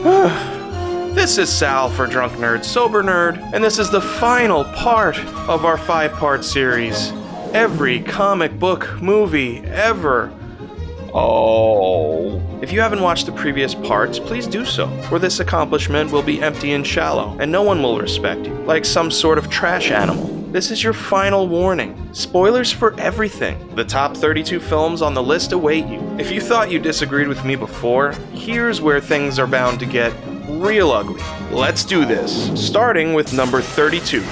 This is Sal for Drunk Nerd Sober Nerd, and this is the final part of our 5-part series. Every comic book movie ever. Oh. If you haven't watched the previous parts, please do so, or this accomplishment will be empty and shallow, and no one will respect you, like some sort of trash animal. This is your final warning. Spoilers for everything. The top 32 films on the list await you. If you thought you disagreed with me before, here's where things are bound to get real ugly. Let's do this, starting with number 32.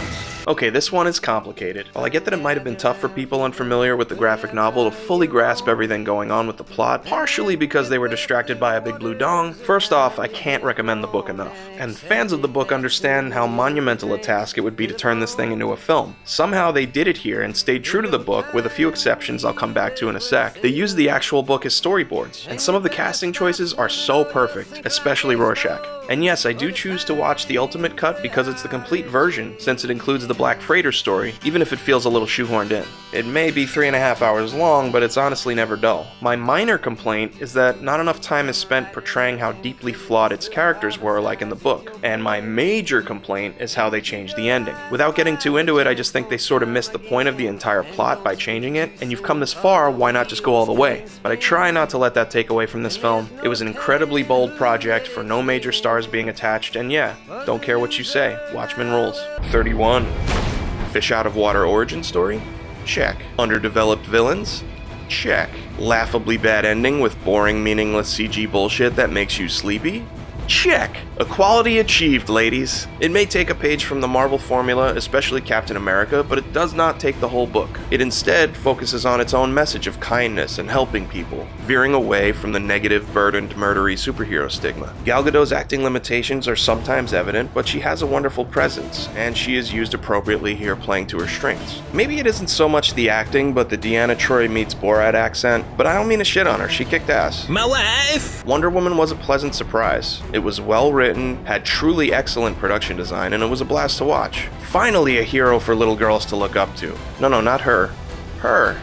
Okay, this one is complicated. While I get that it might have been tough for people unfamiliar with the graphic novel to fully grasp everything going on with the plot, partially because they were distracted by a big blue dong, first off, I can't recommend the book enough. And fans of the book understand how monumental a task it would be to turn this thing into a film. Somehow they did it here and stayed true to the book, with a few exceptions I'll come back to in a sec. They used the actual book as storyboards, and some of the casting choices are so perfect, especially Rorschach. And yes, I do choose to watch the Ultimate Cut because it's the complete version, since it includes the Black Freighter story, even if it feels a little shoehorned in. It may be 3.5 hours long, but it's honestly never dull. My minor complaint is that not enough time is spent portraying how deeply flawed its characters were like in the book. And my major complaint is how they changed the ending. Without getting too into it, I just think they sort of missed the point of the entire plot by changing it, and you've come this far, why not just go all the way? But I try not to let that take away from this film. It was an incredibly bold project for no major stars being attached, and yeah, don't care what you say, Watchmen rules. 31. Fish out of water origin story? Check. Underdeveloped villains? Check. Laughably bad ending with boring, meaningless CG bullshit that makes you sleepy? Check. Equality achieved, ladies. It may take a page from the Marvel formula, especially Captain America, but it does not take the whole book. It instead focuses on its own message of kindness and helping people, veering away from the negative, burdened, murdery superhero stigma. Gal Gadot's acting limitations are sometimes evident, but she has a wonderful presence, and she is used appropriately here, playing to her strengths. Maybe it isn't so much the acting, but the Deanna Troi meets Borat accent, but I don't mean to shit on her, she kicked ass. My wife! Wonder Woman was a pleasant surprise. It was well written, had truly excellent production design, and it was a blast to watch. Finally a hero for little girls to look up to. No, not her. Her.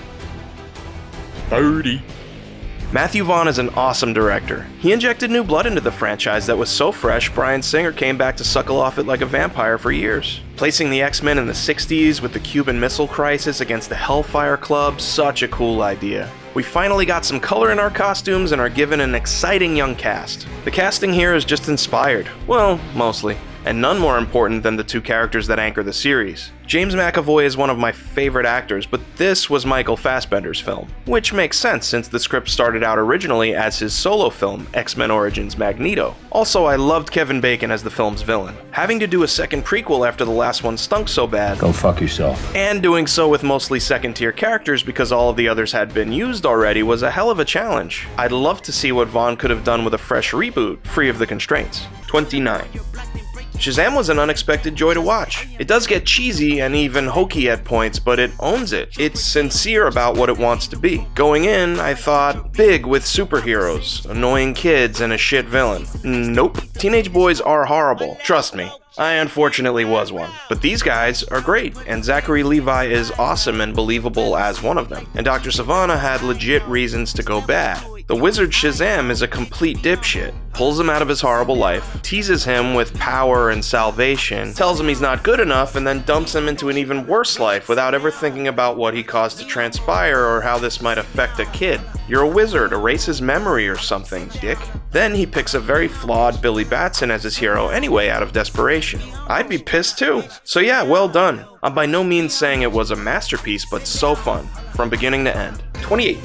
30. Matthew Vaughn is an awesome director. He injected new blood into the franchise that was so fresh, Bryan Singer came back to suckle off it like a vampire for years. Placing the X-Men in the 60s with the Cuban Missile Crisis against the Hellfire Club, such a cool idea. We finally got some color in our costumes and are given an exciting young cast. The casting here is just inspired. Well, mostly. And none more important than the two characters that anchor the series. James McAvoy is one of my favorite actors, but this was Michael Fassbender's film. Which makes sense since the script started out originally as his solo film, X-Men Origins Magneto. Also, I loved Kevin Bacon as the film's villain. Having to do a second prequel after the last one stunk so bad. Go fuck yourself. And doing so with mostly second-tier characters because all of the others had been used already was a hell of a challenge. I'd love to see what Vaughn could have done with a fresh reboot, free of the constraints. 29. Shazam was an unexpected joy to watch. It does get cheesy and even hokey at points, but it owns it. It's sincere about what it wants to be. Going in, I thought, big with superheroes, annoying kids, and a shit villain. Nope. Teenage boys are horrible. Trust me. I unfortunately was one. But these guys are great, and Zachary Levi is awesome and believable as one of them. And Dr. Savannah had legit reasons to go bad. The wizard Shazam is a complete dipshit. Pulls him out of his horrible life, teases him with power and salvation, tells him he's not good enough, and then dumps him into an even worse life without ever thinking about what he caused to transpire or how this might affect a kid. You're a wizard, erase his memory or something, dick. Then he picks a very flawed Billy Batson as his hero anyway out of desperation. I'd be pissed too. So yeah, well done. I'm by no means saying it was a masterpiece, but so fun, from beginning to end. 28.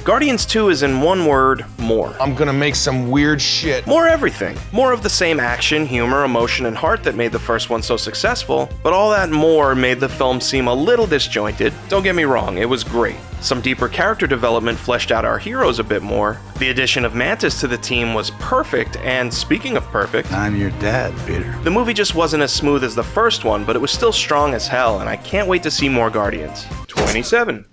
Guardians 2 is in one word, more. I'm gonna make some weird shit. More everything. More of the same action, humor, emotion, and heart that made the first one so successful, but all that more made the film seem a little disjointed. Don't get me wrong, it was great. Some deeper character development fleshed out our heroes a bit more. The addition of Mantis to the team was perfect, and speaking of perfect, I'm your dad, Peter. The movie just wasn't as smooth as the first one, but it was still strong as hell, and I can't wait to see more Guardians. 27.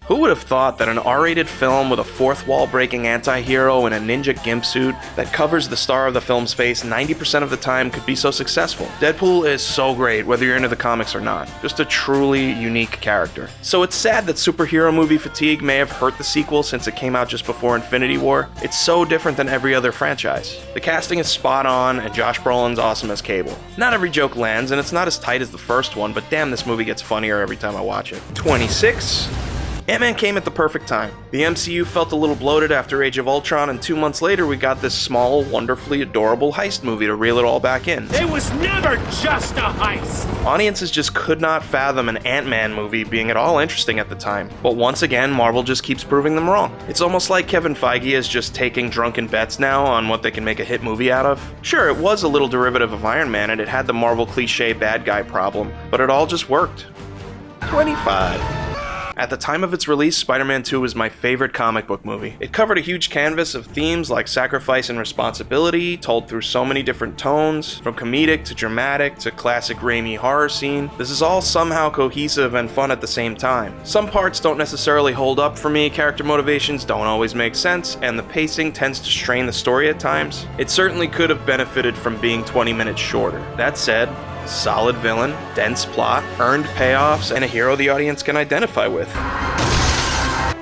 Who would have thought that an R-rated film with a fourth wall breaking anti-hero in a ninja gimp suit that covers the star of the film's face 90% of the time could be so successful? Deadpool is so great whether you're into the comics or not. Just a truly unique character. So it's sad that superhero movie fatigue may have hurt the sequel since it came out just before Infinity War. It's so different than every other franchise. The casting is spot on and Josh Brolin's awesome as Cable. Not every joke lands and it's not as tight as the first one, but damn, this movie gets funnier every time I watch it. 26. Ant-Man came at the perfect time. The MCU felt a little bloated after Age of Ultron, and 2 months later we got this small, wonderfully adorable heist movie to reel it all back in. It was never just a heist! Audiences just could not fathom an Ant-Man movie being at all interesting at the time, but once again, Marvel just keeps proving them wrong. It's almost like Kevin Feige is just taking drunken bets now on what they can make a hit movie out of. Sure, it was a little derivative of Iron Man, and it had the Marvel cliche bad guy problem, but it all just worked. 25. At the time of its release, Spider-Man 2 was my favorite comic book movie. It covered a huge canvas of themes like sacrifice and responsibility, told through so many different tones, from comedic to dramatic to classic Raimi horror scene. This is all somehow cohesive and fun at the same time. Some parts don't necessarily hold up for me, character motivations don't always make sense, and the pacing tends to strain the story at times. It certainly could have benefited from being 20 minutes shorter. That said, solid villain, dense plot, earned payoffs, and a hero the audience can identify with.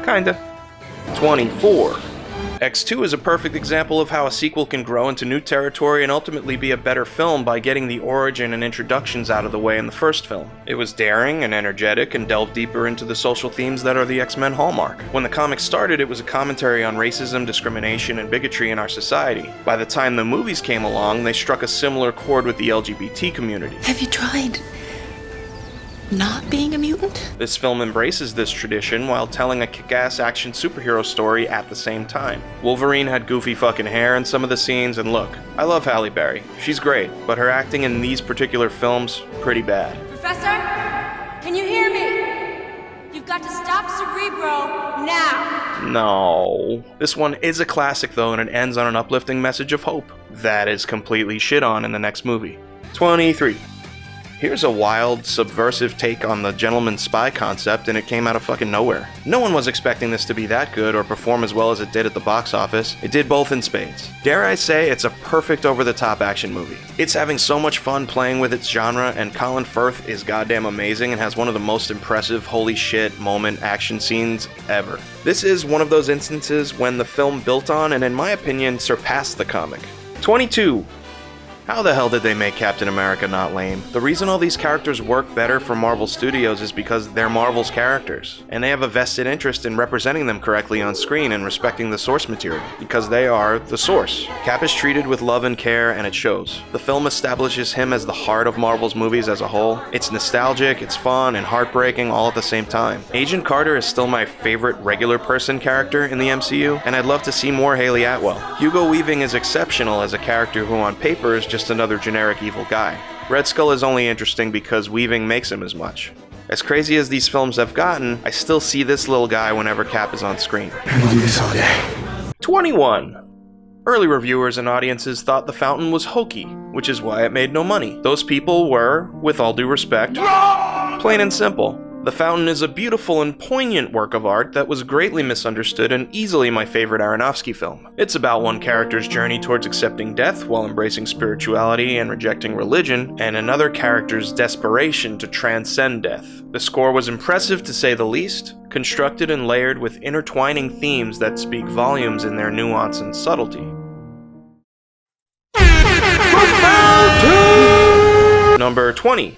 Kinda. 24. X2 is a perfect example of how a sequel can grow into new territory and ultimately be a better film by getting the origin and introductions out of the way in the first film. It was daring and energetic and delved deeper into the social themes that are the X-Men hallmark. When the comic started, it was a commentary on racism, discrimination, and bigotry in our society. By the time the movies came along, they struck a similar chord with the LGBT community. Have you tried not being a mutant? This film embraces this tradition while telling a kick-ass action superhero story at the same time. Wolverine had goofy fucking hair in some of the scenes, and look, I love Halle Berry. She's great, but her acting in these particular films, pretty bad. Professor, can you hear me? You've got to stop Cerebro now! No. This one is a classic though, and it ends on an uplifting message of hope. That is completely shit on in the next movie. 23. Here's a wild, subversive take on the gentleman spy concept, and it came out of fucking nowhere. No one was expecting this to be that good or perform as well as it did at the box office. It did both in spades. Dare I say, it's a perfect over-the-top action movie. It's having so much fun playing with its genre, and Colin Firth is goddamn amazing and has one of the most impressive holy shit moment action scenes ever. This is one of those instances when the film built on and, in my opinion, surpassed the comic. 22. How the hell did they make Captain America not lame? The reason all these characters work better for Marvel Studios is because they're Marvel's characters, and they have a vested interest in representing them correctly on screen and respecting the source material, because they are the source. Cap is treated with love and care, and it shows. The film establishes him as the heart of Marvel's movies as a whole. It's nostalgic, it's fun, and heartbreaking all at the same time. Agent Carter is still my favorite regular person character in the MCU, and I'd love to see more Haley Atwell. Hugo Weaving is exceptional as a character who on paper is just another generic evil guy. Red Skull is only interesting because Weaving makes him as much. As crazy as these films have gotten, I still see this little guy whenever Cap is on screen. I will do this all day. 21. Early reviewers and audiences thought The Fountain was hokey, which is why it made no money. Those people were, with all due respect, plain and simple. The Fountain is a beautiful and poignant work of art that was greatly misunderstood and easily my favorite Aronofsky film. It's about one character's journey towards accepting death while embracing spirituality and rejecting religion, and another character's desperation to transcend death. The score was impressive to say the least, constructed and layered with intertwining themes that speak volumes in their nuance and subtlety. Number 20.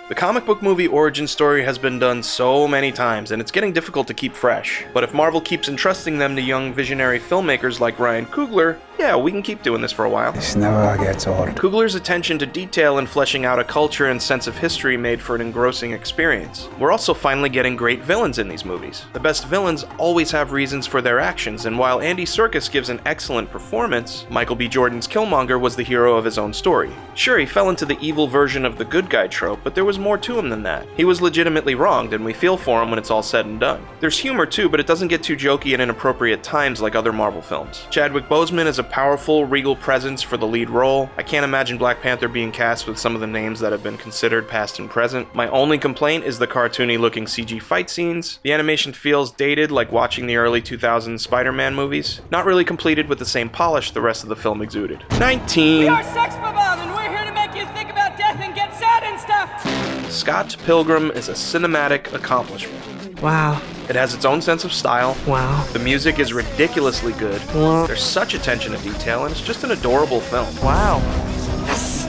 The comic book movie origin story has been done so many times, and it's getting difficult to keep fresh. But if Marvel keeps entrusting them to young visionary filmmakers like Ryan Coogler, yeah, we can keep doing this for a while. This never gets old. Coogler's attention to detail and fleshing out a culture and sense of history made for an engrossing experience. We're also finally getting great villains in these movies. The best villains always have reasons for their actions, and while Andy Serkis gives an excellent performance, Michael B. Jordan's Killmonger was the hero of his own story. Sure, he fell into the evil version of the good guy trope, but there was more to him than that. He was legitimately wronged, and we feel for him when it's all said and done. There's humor too, but it doesn't get too jokey at inappropriate times like other Marvel films. Chadwick Boseman is a powerful, regal presence for the lead role. I can't imagine Black Panther being cast with some of the names that have been considered past and present. My only complaint is the cartoony-looking CG fight scenes. The animation feels dated, like watching the early 2000s Spider-Man movies. Not really completed with the same polish the rest of the film exuded. 19. We are Sex Bob, and we're here to make you think about death and get sad and stuff. Scott Pilgrim is a cinematic accomplishment. Wow. It has its own sense of style. Wow. The music is ridiculously good. Wow. There's such attention to detail, and it's just an adorable film. Wow.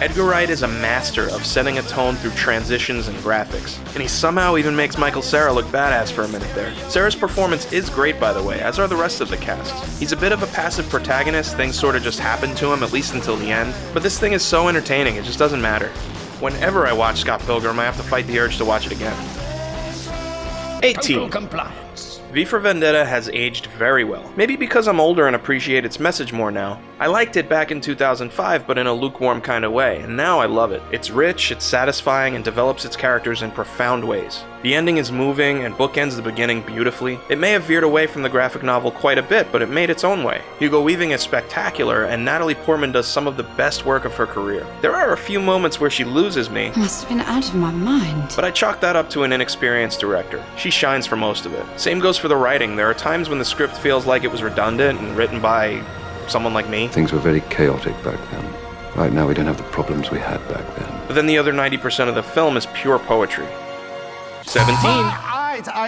Edgar Wright is a master of setting a tone through transitions and graphics, and he somehow even makes Michael Cera look badass for a minute there. Cera's performance is great, by the way, as are the rest of the cast. He's a bit of a passive protagonist, things sort of just happen to him, at least until the end, but this thing is so entertaining, it just doesn't matter. Whenever I watch Scott Pilgrim, I have to fight the urge to watch it again. 18. V for Vendetta has aged very well. Maybe because I'm older and appreciate its message more now. I liked it back in 2005, but in a lukewarm kind of way, and now I love it. It's rich, it's satisfying, and develops its characters in profound ways. The ending is moving and bookends the beginning beautifully. It may have veered away from the graphic novel quite a bit, but it made its own way. Hugo Weaving is spectacular, and Natalie Portman does some of the best work of her career. There are a few moments where she loses me, I must have been out of my mind. but I chalk that up to an inexperienced director. She shines for most of it. Same goes for the writing. There are times when the script feels like it was redundant and written by someone like me. Things were very chaotic back then. Right now we don't have the problems we had back then. But then the other 90% of the film is pure poetry. 17.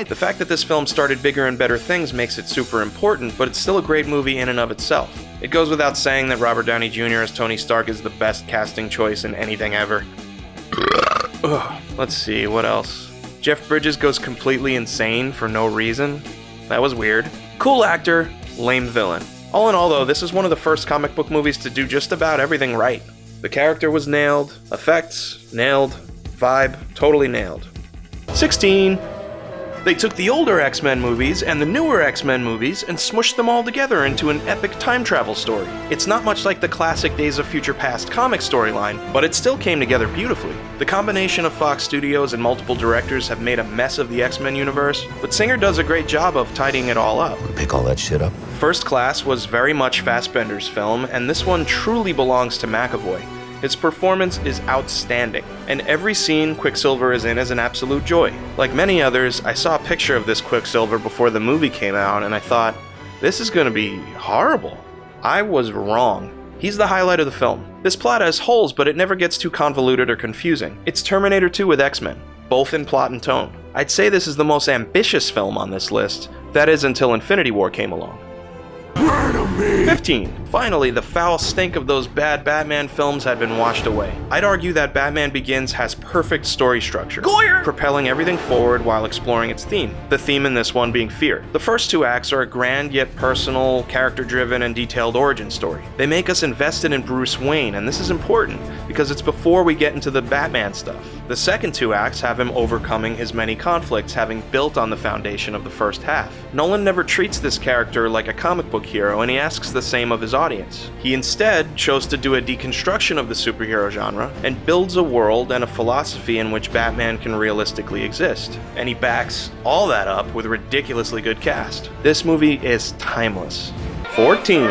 The fact that this film started bigger and better things makes it super important, but it's still a great movie in and of itself. It goes without saying that Robert Downey Jr. as Tony Stark is the best casting choice in anything ever. Ugh. Let's see, what else? Jeff Bridges goes completely insane for no reason. That was weird. Cool actor, lame villain. All in all though, this is one of the first comic book movies to do just about everything right. The character was nailed, effects, nailed, vibe, totally nailed. 16. They took the older X-Men movies and the newer X-Men movies and smushed them all together into an epic time travel story. It's not much like the classic Days of Future Past comic storyline, but it still came together beautifully. The combination of Fox Studios and multiple directors have made a mess of the X-Men universe, but Singer does a great job of tidying it all up. Pick all that shit up. First Class was very much Fassbender's film, and this one truly belongs to McAvoy. His performance is outstanding, and every scene Quicksilver is in is an absolute joy. Like many others, I saw a picture of this Quicksilver before the movie came out, and I thought, this is gonna be horrible. I was wrong. He's the highlight of the film. This plot has holes, but it never gets too convoluted or confusing. It's Terminator 2 with X-Men, both in plot and tone. I'd say this is the most ambitious film on this list, that is until Infinity War came along. 15. Finally, the foul stink of those bad Batman films had been washed away. I'd argue that Batman Begins has perfect story structure, propelling everything forward while exploring its theme. The theme in this one being fear. The first two acts are a grand yet personal, character-driven, and detailed origin story. They make us invested in Bruce Wayne, and this is important because it's before we get into the Batman stuff. The second two acts have him overcoming his many conflicts, having built on the foundation of the first half. Nolan never treats this character like a comic book hero, and he asks the same of his audience. He instead chose to do a deconstruction of the superhero genre and builds a world and a philosophy in which Batman can realistically exist. And he backs all that up with a ridiculously good cast. This movie is timeless. 14.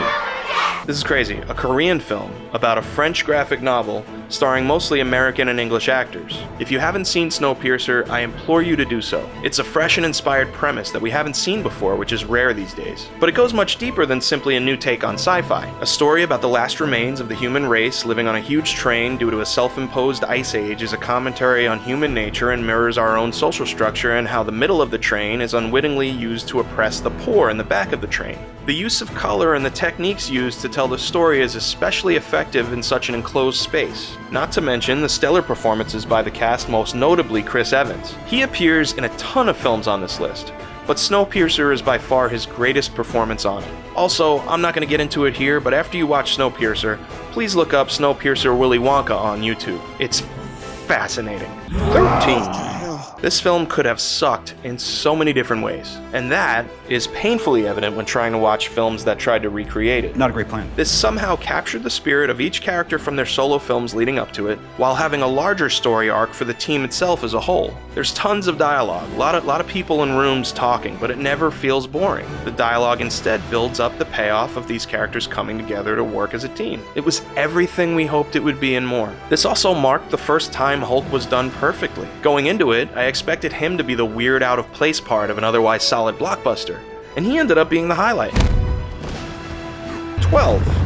This is crazy. A Korean film about a French graphic novel starring mostly American and English actors. If you haven't seen Snowpiercer, I implore you to do so. It's a fresh and inspired premise that we haven't seen before, which is rare these days. But it goes much deeper than simply a new take on sci-fi. A story about the last remains of the human race living on a huge train due to a self-imposed ice age is a commentary on human nature and mirrors our own social structure and how the middle of the train is unwittingly used to oppress the poor in the back of the train. The use of color and the techniques used to tell the story is especially effective in such an enclosed space. Not to mention the stellar performances by the cast, most notably Chris Evans. He appears in a ton of films on this list, but Snowpiercer is by far his greatest performance on it. Also, I'm not going to get into it here, but after you watch Snowpiercer, please look up Snowpiercer Willy Wonka on YouTube. It's fascinating. 13. This film could have sucked in so many different ways, and that is painfully evident when trying to watch films that tried to recreate it. Not a great plan. This somehow captured the spirit of each character from their solo films leading up to it, while having a larger story arc for the team itself as a whole. There's tons of dialogue, a lot of people in rooms talking, but it never feels boring. The dialogue instead builds up the payoff of these characters coming together to work as a team. It was everything we hoped it would be and more. This also marked the first time Hulk was done perfectly. Going into it, I expected him to be the weird out-of-place part of an otherwise solid blockbuster, and he ended up being the highlight. 12.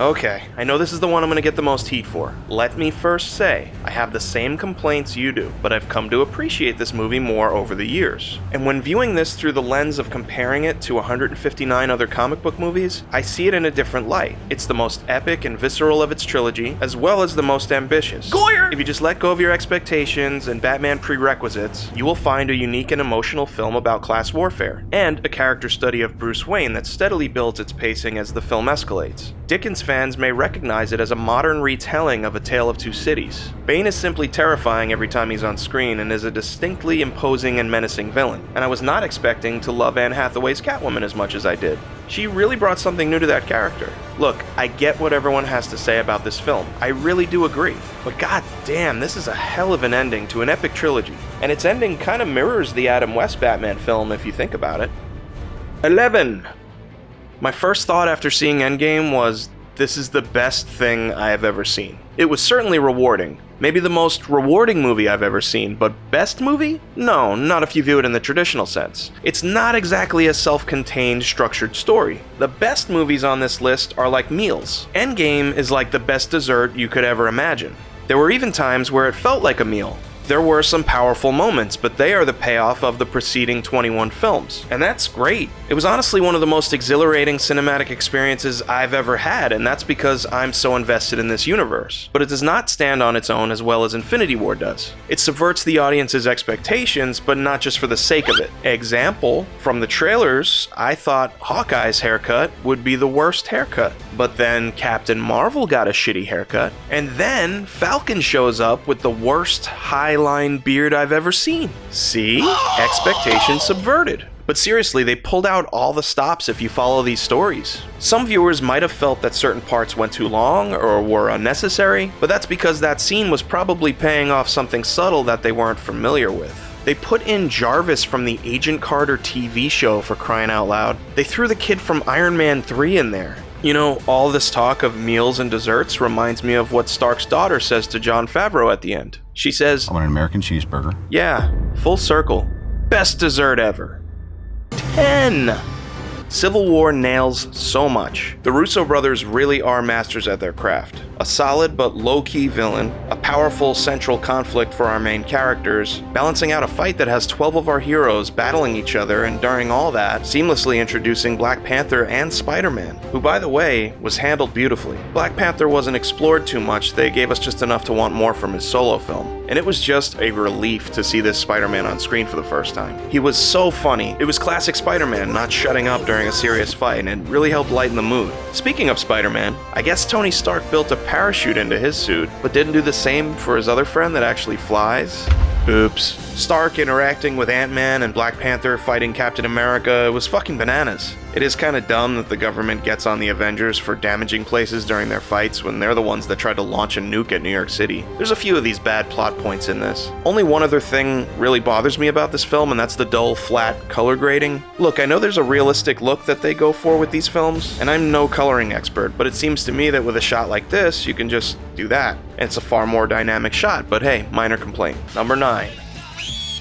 Okay, I know this is the one I'm gonna get the most heat for. Let me first say, I have the same complaints you do, but I've come to appreciate this movie more over the years. And when viewing this through the lens of comparing it to 159 other comic book movies, I see it in a different light. It's the most epic and visceral of its trilogy, as well as the most ambitious. Goyer! If you just let go of your expectations and Batman prerequisites, you will find a unique and emotional film about class warfare, and a character study of Bruce Wayne that steadily builds its pacing as the film escalates. Dickens fans may recognize it as a modern retelling of A Tale of Two Cities. Bane is simply terrifying every time he's on screen and is a distinctly imposing and menacing villain, and I was not expecting to love Anne Hathaway's Catwoman as much as I did. She really brought something new to that character. Look, I get what everyone has to say about this film. I really do agree. But god damn, this is a hell of an ending to an epic trilogy. And its ending kind of mirrors the Adam West Batman film if you think about it. 11. My first thought after seeing Endgame was, this is the best thing I have ever seen. It was certainly rewarding. Maybe the most rewarding movie I've ever seen, but best movie? No, not if you view it in the traditional sense. It's not exactly a self-contained, structured story. The best movies on this list are like meals. Endgame is like the best dessert you could ever imagine. There were even times where it felt like a meal. There were some powerful moments, but they are the payoff of the preceding 21 films, and that's great. It was honestly one of the most exhilarating cinematic experiences I've ever had, and that's because I'm so invested in this universe. But it does not stand on its own as well as Infinity War does. It subverts the audience's expectations, but not just for the sake of it. Example, from the trailers, I thought Hawkeye's haircut would be the worst haircut. But then Captain Marvel got a shitty haircut, and then Falcon shows up with the worst high-line beard I've ever seen. See? Expectations subverted. But seriously, they pulled out all the stops if you follow these stories. Some viewers might have felt that certain parts went too long or were unnecessary, but that's because that scene was probably paying off something subtle that they weren't familiar with. They put in Jarvis from the Agent Carter TV show, for crying out loud. They threw the kid from Iron Man 3 in there. You know, all this talk of meals and desserts reminds me of what Stark's daughter says to Jon Favreau at the end. She says, I want an American cheeseburger. Yeah, full circle. Best dessert ever. 10. Civil War nails so much. The Russo brothers really are masters at their craft. A solid but low-key villain, a powerful central conflict for our main characters, balancing out a fight that has 12 of our heroes battling each other, and during all that, seamlessly introducing Black Panther and Spider-Man, who, by the way, was handled beautifully. Black Panther wasn't explored too much, they gave us just enough to want more from his solo film. And it was just a relief to see this Spider-Man on screen for the first time. He was so funny. It was classic Spider-Man not shutting up during a serious fight, and it really helped lighten the mood. Speaking of Spider-Man, I guess Tony Stark built a parachute into his suit, but didn't do the same for his other friend that actually flies. Oops. Stark interacting with Ant-Man and Black Panther fighting Captain America, it was fucking bananas. It is kinda dumb that the government gets on the Avengers for damaging places during their fights when they're the ones that tried to launch a nuke at New York City. There's a few of these bad plot points in this. Only one other thing really bothers me about this film, and that's the dull, flat color grading. Look, I know there's a realistic look that they go for with these films, and I'm no coloring expert, but it seems to me that with a shot like this, you can just do that. And it's a far more dynamic shot, but hey, minor complaint. Number 9.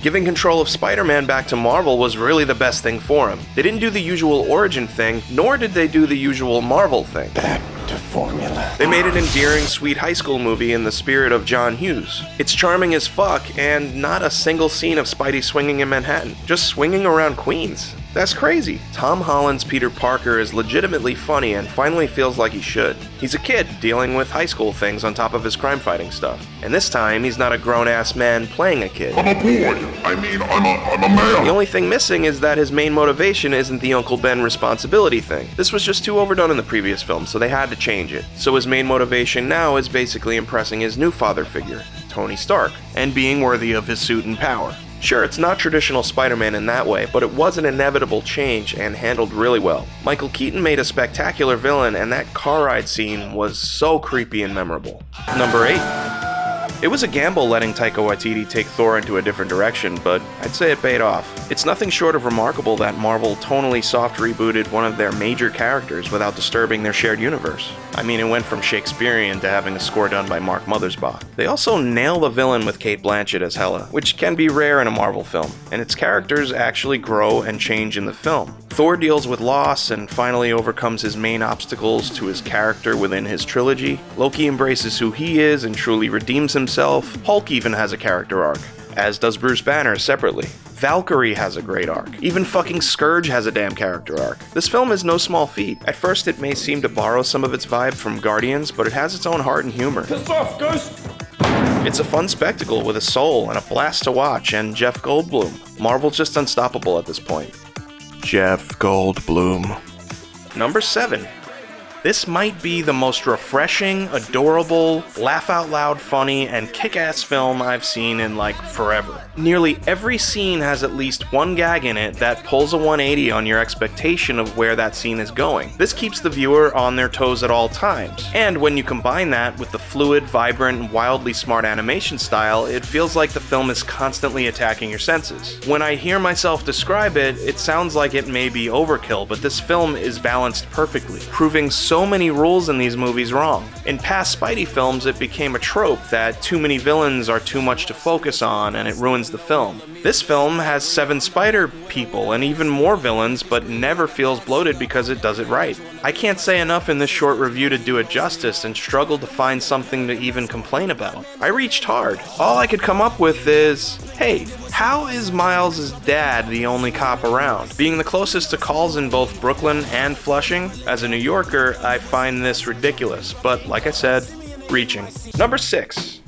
Giving control of Spider-Man back to Marvel was really the best thing for him. They didn't do the usual origin thing, nor did they do the usual Marvel thing. Back to formula. They made an endearing, sweet high school movie in the spirit of John Hughes. It's charming as fuck, and not a single scene of Spidey swinging in Manhattan, just swinging around Queens. That's crazy. Tom Holland's Peter Parker is legitimately funny and finally feels like he should. He's a kid dealing with high school things on top of his crime-fighting stuff. And this time, he's not a grown-ass man playing a kid. I'm a boy. I mean, I'm a man. The only thing missing is that his main motivation isn't the Uncle Ben responsibility thing. This was just too overdone in the previous film, so they had to change it. So his main motivation now is basically impressing his new father figure, Tony Stark, and being worthy of his suit and power. Sure, it's not traditional Spider-Man in that way, but it was an inevitable change and handled really well. Michael Keaton made a spectacular villain, and that car ride scene was so creepy and memorable. Number 8. It was a gamble letting Taika Waititi take Thor into a different direction, but I'd say it paid off. It's nothing short of remarkable that Marvel tonally soft rebooted one of their major characters without disturbing their shared universe. I mean, it went from Shakespearean to having a score done by Mark Mothersbaugh. They also nail the villain with Cate Blanchett as Hela, which can be rare in a Marvel film, and its characters actually grow and change in the film. Thor deals with loss and finally overcomes his main obstacles to his character within his trilogy. Loki embraces who he is and truly redeems himself. Hulk even has a character arc, as does Bruce Banner separately. Valkyrie has a great arc. Even fucking Scourge has a damn character arc. This film is no small feat. At first it may seem to borrow some of its vibe from Guardians, but it has its own heart and humor. Piss off, Ghost! It's a fun spectacle with a soul and a blast to watch, and Jeff Goldblum. Marvel's just unstoppable at this point. Jeff Goldblum. Number 7. This might be the most refreshing, adorable, laugh-out-loud funny, and kick-ass film I've seen in like forever. Nearly every scene has at least one gag in it that pulls a 180 on your expectation of where that scene is going. This keeps the viewer on their toes at all times. And when you combine that with the fluid, vibrant, and wildly smart animation style, it feels like the film is constantly attacking your senses. When I hear myself describe it, it sounds like it may be overkill, but this film is balanced perfectly, proving so many rules in these movies wrong. In past Spidey films, it became a trope that too many villains are too much to focus on and it ruins the film. This film has 7 spider people and even more villains, but never feels bloated because it does it right. I can't say enough in this short review to do it justice and struggle to find something to even complain about. I reached hard. All I could come up with is, hey, how is Miles' dad the only cop around? Being the closest to calls in both Brooklyn and Flushing, as a New Yorker, I find this ridiculous, but like I said, reaching. Number 6.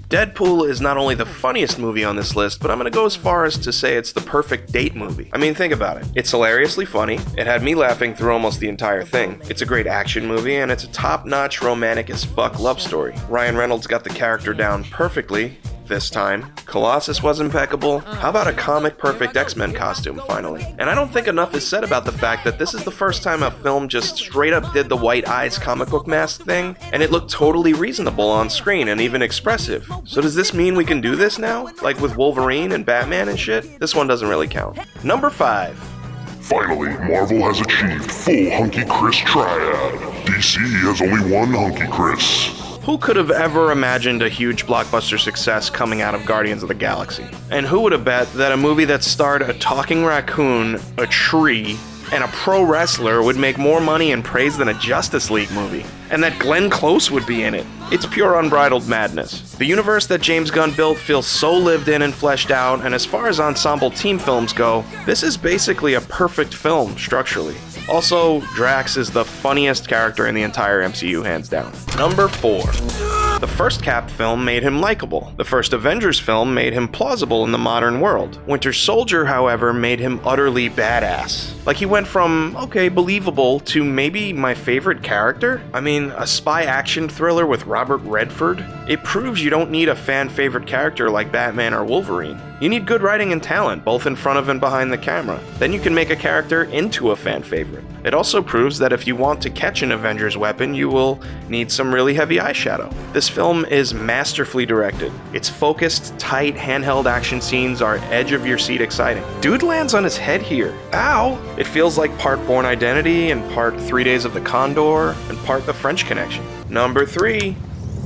Deadpool is not only the funniest movie on this list, but I'm gonna go as far as to say it's the perfect date movie. I mean, think about it. It's hilariously funny, it had me laughing through almost the entire thing. It's a great action movie, and it's a top-notch romantic as fuck love story. Ryan Reynolds got the character down perfectly this time. Colossus was impeccable. How about a comic-perfect X-Men costume, finally? And I don't think enough is said about the fact that this is the first time a film just straight up did the white eyes comic book mask thing, and it looked totally reasonable on screen and even expressive. So does this mean we can do this now? Like with Wolverine and Batman and shit? This one doesn't really count. Number 5. Finally, Marvel has achieved full Hunky Chris triad. DC has only one Hunky Chris. Who could have ever imagined a huge blockbuster success coming out of Guardians of the Galaxy? And who would have bet that a movie that starred a talking raccoon, a tree, and a pro wrestler would make more money and praise than a Justice League movie? And that Glenn Close would be in it. It's pure unbridled madness. The universe that James Gunn built feels so lived in and fleshed out, and as far as ensemble team films go, this is basically a perfect film structurally. Also, Drax is the funniest character in the entire MCU, hands down. Number 4. The first Cap film made him likable. The first Avengers film made him plausible in the modern world. Winter Soldier, however, made him utterly badass. Like, he went from, okay, believable, to maybe my favorite character? I mean, a spy action thriller with Robert Redford? It proves you don't need a fan-favorite character like Batman or Wolverine. You need good writing and talent, both in front of and behind the camera. Then you can make a character into a fan favorite. It also proves that if you want to catch an Avengers weapon, you will need some really heavy eyeshadow. This film is masterfully directed. Its focused, tight, handheld action scenes are edge-of-your-seat exciting. Dude lands on his head here. Ow! It feels like part Born Identity and part 3 Days of the Condor and part The French Connection. Number 3.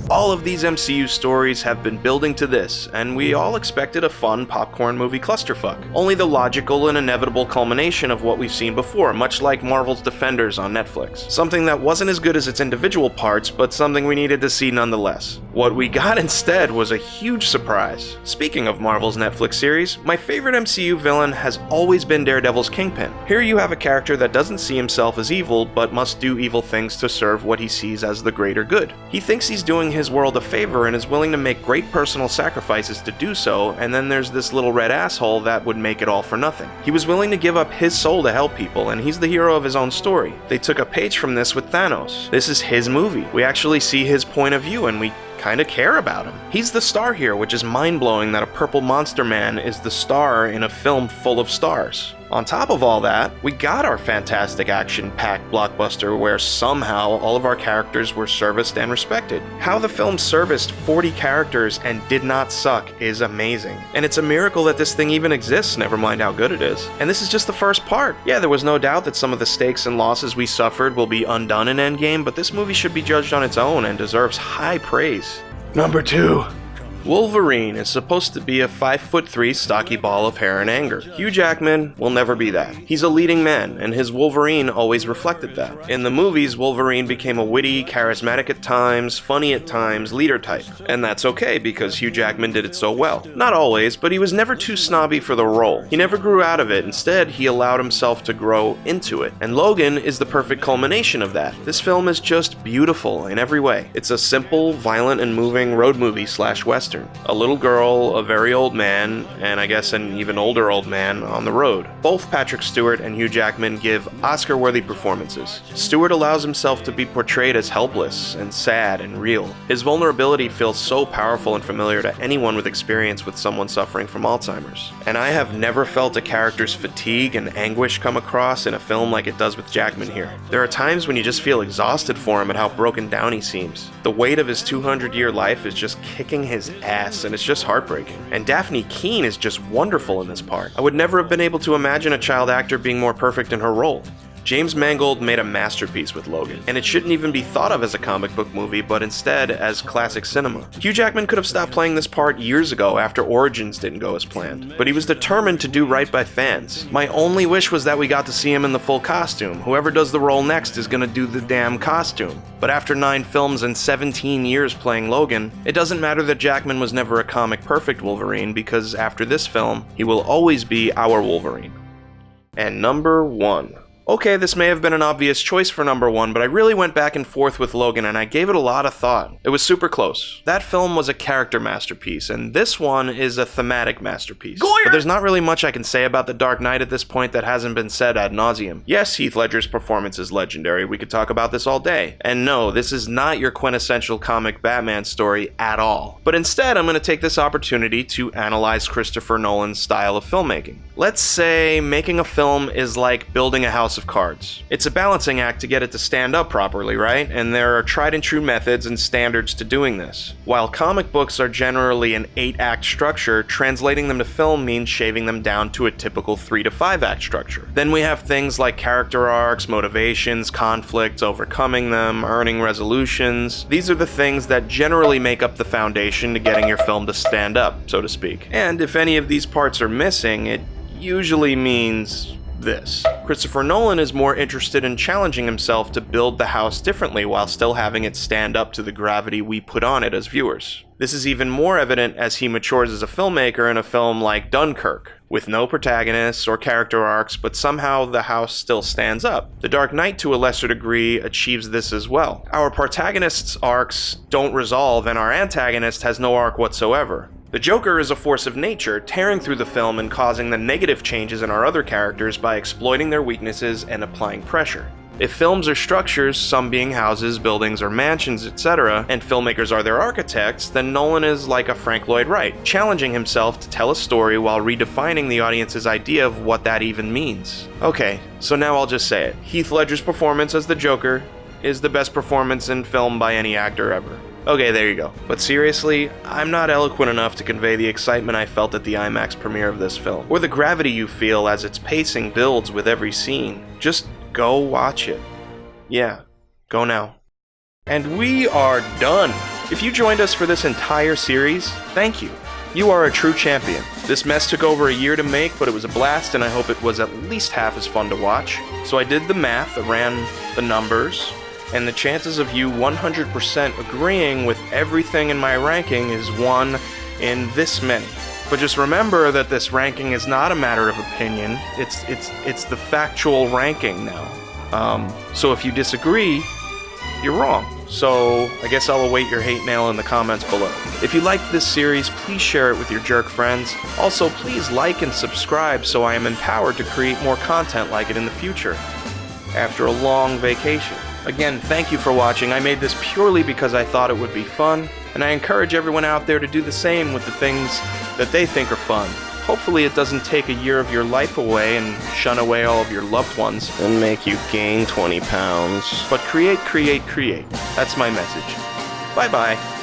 All of these MCU stories have been building to this, and we all expected a fun popcorn movie clusterfuck. Only the logical and inevitable culmination of what we've seen before, much like Marvel's Defenders on Netflix. Something that wasn't as good as its individual parts, but something we needed to see nonetheless. What we got instead was a huge surprise. Speaking of Marvel's Netflix series, my favorite MCU villain has always been Daredevil's Kingpin. Here you have a character that doesn't see himself as evil, but must do evil things to serve what he sees as the greater good. He thinks he's doing his world a favor and is willing to make great personal sacrifices to do so, and then there's this little red asshole that would make it all for nothing. He was willing to give up his soul to help people, and he's the hero of his own story. They took a page from this with Thanos. This is his movie. We actually see his point of view, and we kinda care about him. He's the star here, which is mind-blowing that a purple monster man is the star in a film full of stars. On top of all that, we got our fantastic action-packed blockbuster where somehow all of our characters were serviced and respected. How the film serviced 40 characters and did not suck is amazing. And it's a miracle that this thing even exists, never mind how good it is. And this is just the first part. Yeah, there was no doubt that some of the stakes and losses we suffered will be undone in Endgame, but this movie should be judged on its own and deserves high praise. Number 2. Wolverine is supposed to be a 5'3" stocky ball of hair and anger. Hugh Jackman will never be that. He's a leading man, and his Wolverine always reflected that. In the movies, Wolverine became a witty, charismatic at times, funny at times, leader type. And that's okay, because Hugh Jackman did it so well. Not always, but he was never too snobby for the role. He never grew out of it. Instead, he allowed himself to grow into it. And Logan is the perfect culmination of that. This film is just beautiful in every way. It's a simple, violent, and moving road movie / western. A little girl, a very old man, and I guess an even older old man on the road. Both Patrick Stewart and Hugh Jackman give Oscar-worthy performances. Stewart allows himself to be portrayed as helpless and sad and real. His vulnerability feels so powerful and familiar to anyone with experience with someone suffering from Alzheimer's. And I have never felt a character's fatigue and anguish come across in a film like it does with Jackman here. There are times when you just feel exhausted for him at how broken down he seems. The weight of his 200-year life is just kicking his ass, and it's just heartbreaking. And Daphne Keane is just wonderful in this part. I would never have been able to imagine a child actor being more perfect in her role. James Mangold made a masterpiece with Logan, and it shouldn't even be thought of as a comic book movie, but instead as classic cinema. Hugh Jackman could have stopped playing this part years ago after Origins didn't go as planned, but he was determined to do right by fans. My only wish was that we got to see him in the full costume. Whoever does the role next is gonna do the damn costume. But after 9 films and 17 years playing Logan, it doesn't matter that Jackman was never a comic perfect Wolverine, because after this film, he will always be our Wolverine. And number 1. Okay, this may have been an obvious choice for number 1, but I really went back and forth with Logan and I gave it a lot of thought. It was super close. That film was a character masterpiece, and this one is a thematic masterpiece. But there's not really much I can say about The Dark Knight at this point that hasn't been said ad nauseum. Yes, Heath Ledger's performance is legendary, we could talk about this all day. And no, this is not your quintessential comic Batman story at all. But instead, I'm going to take this opportunity to analyze Christopher Nolan's style of filmmaking. Let's say making a film is like building a house of cards. It's a balancing act to get it to stand up properly, right? And there are tried and true methods and standards to doing this. While comic books are generally an 8-act structure, translating them to film means shaving them down to a typical 3 to 5-act structure. Then we have things like character arcs, motivations, conflicts, overcoming them, earning resolutions. These are the things that generally make up the foundation to getting your film to stand up, so to speak. And if any of these parts are missing, it usually means this. Christopher Nolan is more interested in challenging himself to build the house differently while still having it stand up to the gravity we put on it as viewers. This is even more evident as he matures as a filmmaker in a film like Dunkirk, with no protagonists or character arcs, but somehow the house still stands up. The Dark Knight, to a lesser degree, achieves this as well. Our protagonists' arcs don't resolve, and our antagonist has no arc whatsoever. The Joker is a force of nature, tearing through the film and causing the negative changes in our other characters by exploiting their weaknesses and applying pressure. If films are structures, some being houses, buildings, or mansions, etc., and filmmakers are their architects, then Nolan is like a Frank Lloyd Wright, challenging himself to tell a story while redefining the audience's idea of what that even means. Okay, so now I'll just say it. Heath Ledger's performance as the Joker is the best performance in film by any actor ever. Okay, there you go. But seriously, I'm not eloquent enough to convey the excitement I felt at the IMAX premiere of this film, or the gravity you feel as its pacing builds with every scene. Just go watch it. Yeah, go now. And we are done! If you joined us for this entire series, thank you. You are a true champion. This mess took over a year to make, but it was a blast, and I hope it was at least half as fun to watch. So I did the math, I ran the numbers, and the chances of you 100% agreeing with everything in my ranking is 1 in this many. But just remember that this ranking is not a matter of opinion, it's the factual ranking now. So if you disagree, you're wrong. So I guess I'll await your hate mail in the comments below. If you liked this series, please share it with your jerk friends. Also, please like and subscribe so I am empowered to create more content like it in the future. After a long vacation. Again, thank you for watching. I made this purely because I thought it would be fun, and I encourage everyone out there to do the same with the things that they think are fun. Hopefully it doesn't take a year of your life away and shun away all of your loved ones. And make you gain 20 pounds. But create, create, create. That's my message. Bye-bye.